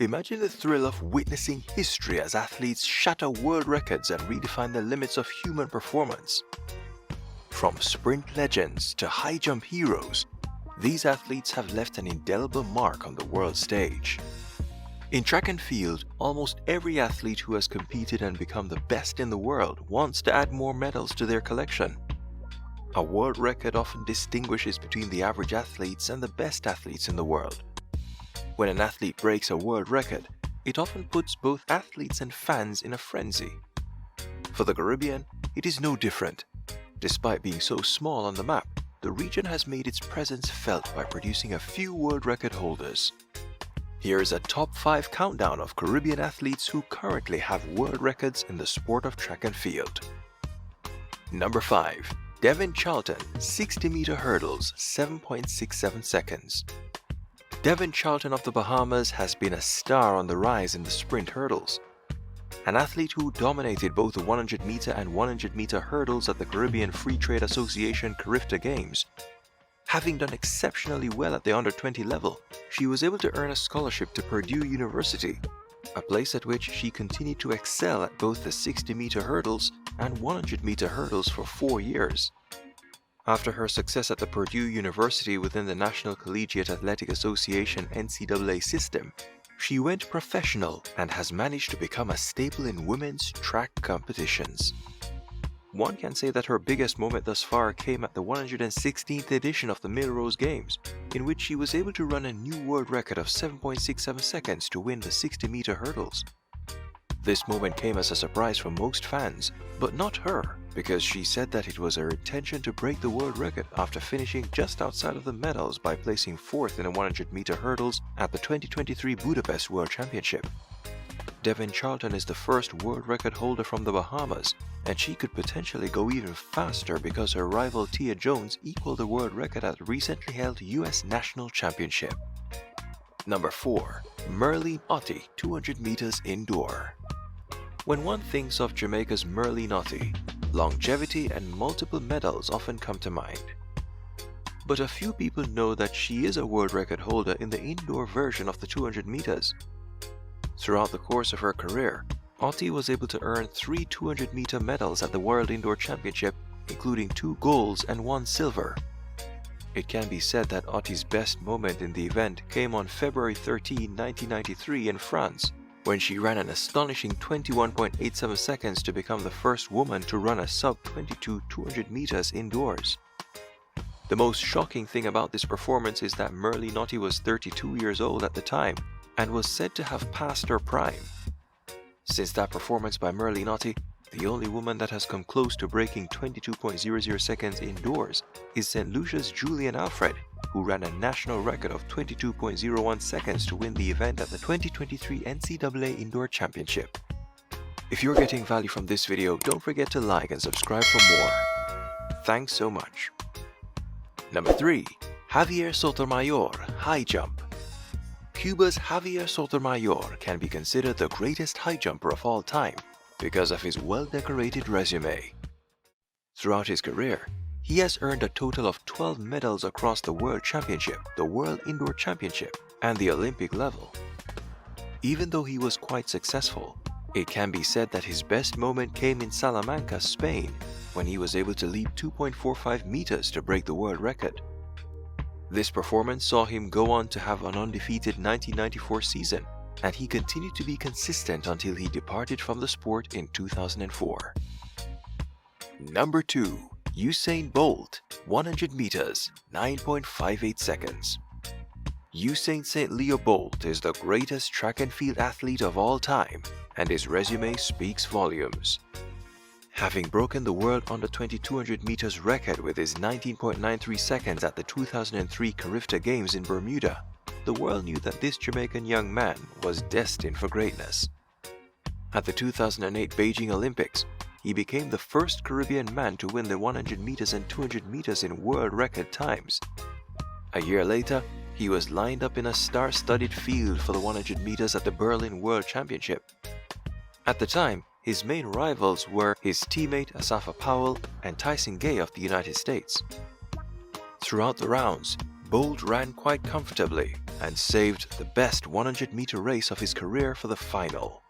Imagine the thrill of witnessing history as athletes shatter world records and redefine the limits of human performance. From sprint legends to high jump heroes, these athletes have left an indelible mark on the world stage. In track and field, almost every athlete who has competed and become the best in the world wants to add more medals to their collection. A world record often distinguishes between the average athletes and the best athletes in the world. When an athlete breaks a world record, it often puts both athletes and fans in a frenzy. For the Caribbean, it is no different. Despite being so small on the map, the region has made its presence felt by producing a few world record holders. Here is a top 5 countdown of Caribbean athletes who currently have world records in the sport of track and field. Number 5. Devynne Charlton, 60-meter hurdles, 7.67 seconds. Devynne Charlton of the Bahamas has been a star on the rise in the sprint hurdles. An athlete who dominated both the 100-meter and 100-meter hurdles at the Caribbean Free Trade Association Carifta Games. Having done exceptionally well at the under-20 level, she was able to earn a scholarship to Purdue University, a place at which she continued to excel at both the 60-meter hurdles and 100-meter hurdles for 4 years. After her success at the Purdue University within the National Collegiate Athletic Association NCAA system, she went professional and has managed to become a staple in women's track competitions. One can say that her biggest moment thus far came at the 116th edition of the Millrose Games, in which she was able to run a new world record of 7.67 seconds to win the 60-meter hurdles. This moment came as a surprise for most fans, but not her, because she said that it was her intention to break the world record after finishing just outside of the medals by placing 4th in the 100-meter hurdles at the 2023 Budapest World Championship. Devynne Charlton is the first world record holder from the Bahamas, and she could potentially go even faster because her rival Tia Jones equaled the world record at the recently held US National Championship. Number 4. Merlene Ottey, 200 meters indoor. When one thinks of Jamaica's Merlene Ottey, longevity and multiple medals often come to mind. But a few people know that she is a world record holder in the indoor version of the 200 meters. Throughout the course of her career, Ottey was able to earn 3 200-meter medals at the World Indoor Championship, including 2 golds and 1 silver. It can be said that Ottey's best moment in the event came on February 13, 1993 in France, when she ran an astonishing 21.87 seconds to become the first woman to run a sub-22 200 meters indoors. The most shocking thing about this performance is that Merlene Ottey was 32 years old at the time and was said to have passed her prime. Since that performance by Merlene Ottey, the only woman that has come close to breaking 22.00 seconds indoors is St. Lucia's Julian Alfred, who ran a national record of 22.01 seconds to win the event at the 2023 NCAA Indoor Championship. If you're getting value from this video, don't forget to like and subscribe for more. Thanks so much. Number 3. Javier Sotomayor, high jump. Cuba's Javier Sotomayor can be considered the greatest high jumper of all time because of his well-decorated resume. Throughout his career, he has earned a total of 12 medals across the World Championship, the World Indoor Championship, and the Olympic level. Even though he was quite successful, it can be said that his best moment came in Salamanca, Spain, when he was able to leap 2.45 meters to break the world record. This performance saw him go on to have an undefeated 1994 season, and he continued to be consistent until he departed from the sport in 2004. Number 2. Usain Bolt, 100 meters, 9.58 seconds. Usain St. Leo Bolt is the greatest track and field athlete of all time, and his resume speaks volumes. Having broken the world under 200 meters record with his 19.93 seconds at the 2003 Carifta Games in Bermuda, the world knew that this Jamaican young man was destined for greatness. At the 2008 Beijing Olympics, he became the first Caribbean man to win the 100 meters and 200 meters in world record times. A year later, he was lined up in a star-studded field for the 100 meters at the Berlin World Championship. At the time, his main rivals were his teammate Asafa Powell and Tyson Gay of the United States. Throughout the rounds, Bolt ran quite comfortably and saved the best 100-meter race of his career for the final.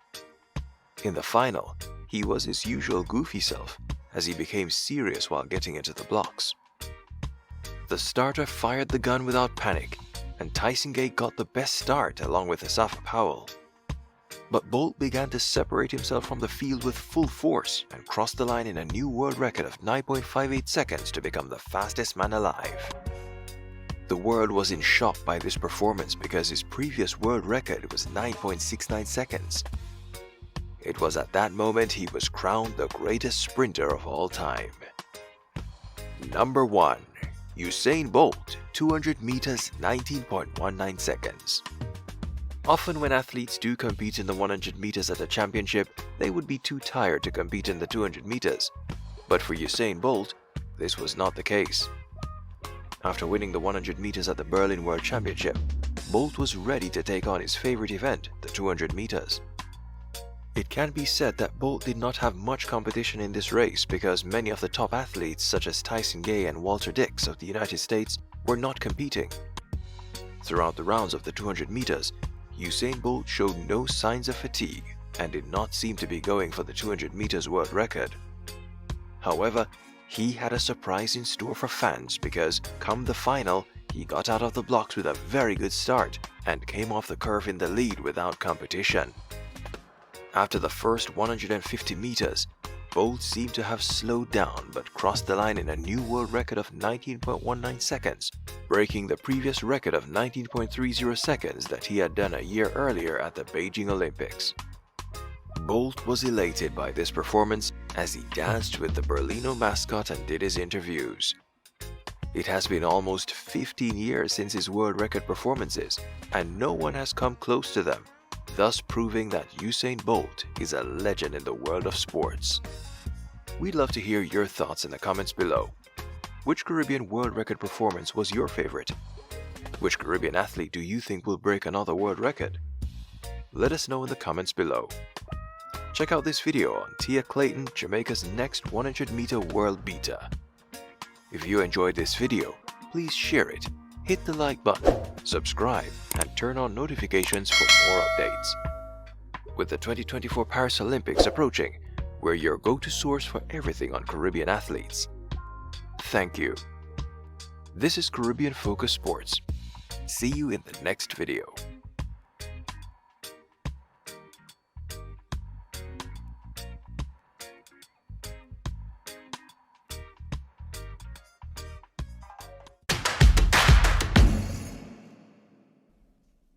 In the final, he was his usual goofy self as he became serious while getting into the blocks. The starter fired the gun without panic, and Tyson Gay got the best start along with Asafa Powell. But Bolt began to separate himself from the field with full force and crossed the line in a new world record of 9.58 seconds to become the fastest man alive. The world was in shock by this performance because his previous world record was 9.69 seconds. It was at that moment he was crowned the greatest sprinter of all time. Number 1. Usain Bolt, 200 meters, 19.19 seconds. Often when athletes do compete in the 100 meters at a championship, they would be too tired to compete in the 200 meters. But for Usain Bolt, this was not the case. After winning the 100 meters at the Berlin World Championship, Bolt was ready to take on his favorite event, the 200 meters. It can be said that Bolt did not have much competition in this race because many of the top athletes such as Tyson Gay and Walter Dix of the United States were not competing. Throughout the rounds of the 200 meters, Usain Bolt showed no signs of fatigue and did not seem to be going for the 200 meters world record. However, he had a surprise in store for fans because, come the final, he got out of the blocks with a very good start and came off the curve in the lead without competition. After the first 150 meters, Bolt seemed to have slowed down but crossed the line in a new world record of 19.19 seconds, breaking the previous record of 19.30 seconds that he had done a year earlier at the Beijing Olympics. Bolt was elated by this performance as he danced with the Berlino mascot and did his interviews. It has been almost 15 years since his world record performances, and no one has come close to them, thus proving that Usain Bolt is a legend in the world of sports. We'd love to hear your thoughts in the comments below. Which Caribbean world record performance was your favorite? Which Caribbean athlete do you think will break another world record? Let us know in the comments below. Check out this video on Tia Clayton, Jamaica's next 100-meter world beater. If you enjoyed this video, please share it, hit the like button, subscribe, and turn on notifications for more updates. With the 2024 Paris Olympics approaching, we're your go-to source for everything on Caribbean athletes. Thank you. This is Caribbean Focus Sports. See you in the next video.